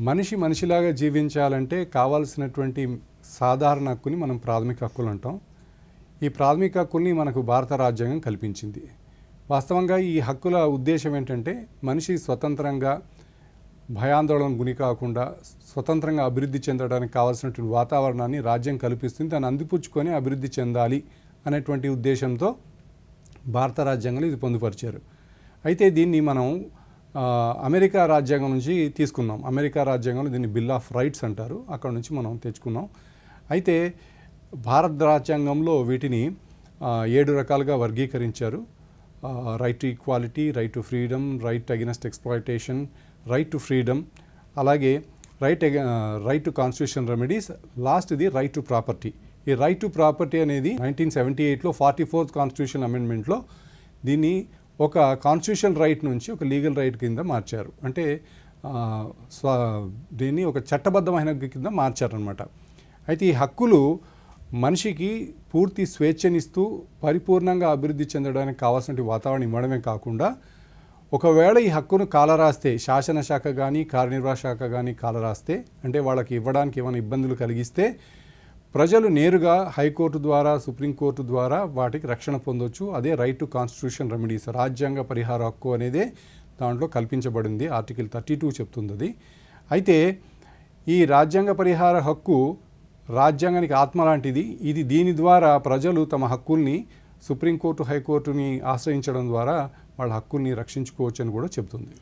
మనిషి మనిషిలాగా జీవించాలంటే కావాల్సినటువంటి సాధారణ హక్కుని మనం ప్రాథమిక హక్కులు అంటాం. ఈ ప్రాథమిక హక్కుల్ని మనకు భారత రాజ్యాంగం కల్పించింది. వాస్తవంగా ఈ హక్కుల ఉద్దేశం ఏంటంటే మనిషి స్వతంత్రంగా భయాందోళన గురి కాకుండా స్వతంత్రంగా అభివృద్ధి చెందడానికి కావాల్సినటువంటి వాతావరణాన్ని రాజ్యం కల్పిస్తుంది. దాన్ని అందిపుచ్చుకొని అభివృద్ధి చెందాలి అనేటువంటి ఉద్దేశంతో భారత రాజ్యాంగంలో ఇది పొందుపరిచారు. అయితే దీన్ని మనం అమెరికా రాజ్యాంగం నుంచి తీసుకున్నాం. అమెరికా రాజ్యాంగంలో దీన్ని బిల్ ఆఫ్ రైట్స్ అంటారు. అక్కడ నుంచి మనం తెచ్చుకున్నాం. అయితే భారత రాజ్యాంగంలో వీటిని 7 రకాలుగా వర్గీకరించారు. Right to equality, right to freedom, right against exploitation, right to freedom, అలాగే రైట్ టు కాన్స్టిట్యూషన్ రెమెడీస్, లాస్ట్ది రైట్ టు ప్రాపర్టీ. ఈ రైట్ టు ప్రాపర్టీ అనేది 1978లో 44th కాన్స్టిట్యూషన్ అమెండ్మెంట్లో దీన్ని ఒక కాన్స్టిట్యూషన్ రైట్ నుంచి ఒక లీగల్ రైట్ కింద మార్చారు. అంటే దీన్ని ఒక చట్టబద్ధమైన హక్కు కింద మార్చారనమాట. అయితే ఈ హక్కులు మనిషికి పూర్తి స్వేచ్ఛనిస్తూ పరిపూర్ణంగా అభివృద్ధి చెందడానికి కావాల్సిన వాతావరణం ఇవ్వడమే కాకుండా, ఒకవేళ ఈ హక్కును కాలరాస్తే, శాసనశాఖ కానీ కార్యనిర్వాహక శాఖ కానీ కాలరాస్తే, అంటే వాళ్ళకి ఇవ్వడానికి ఏమైనా ఇబ్బందులు కలిగిస్తే ప్రజలు నేరుగా హైకోర్టు ద్వారా, సుప్రీంకోర్టు ద్వారా వాటికి రక్షణ పొందొచ్చు. అదే రైట్ టు కాన్స్టిట్యూషన్ రెమెడీస్, రాజ్యాంగ పరిహార హక్కు అనేదే దాంట్లో కల్పించబడింది. ఆర్టికల్ 32 చెప్తుంది అది. అయితే ఈ రాజ్యాంగ పరిహార హక్కు రాజ్యాంగానికి ఆత్మ లాంటిది. దీని ద్వారా ప్రజలు తమ హక్కుల్ని సుప్రీంకోర్టు, హైకోర్టుని ఆశ్రయించడం ద్వారా వాళ్ళ హక్కుల్ని రక్షించుకోవచ్చు అని కూడా చెప్తుంది.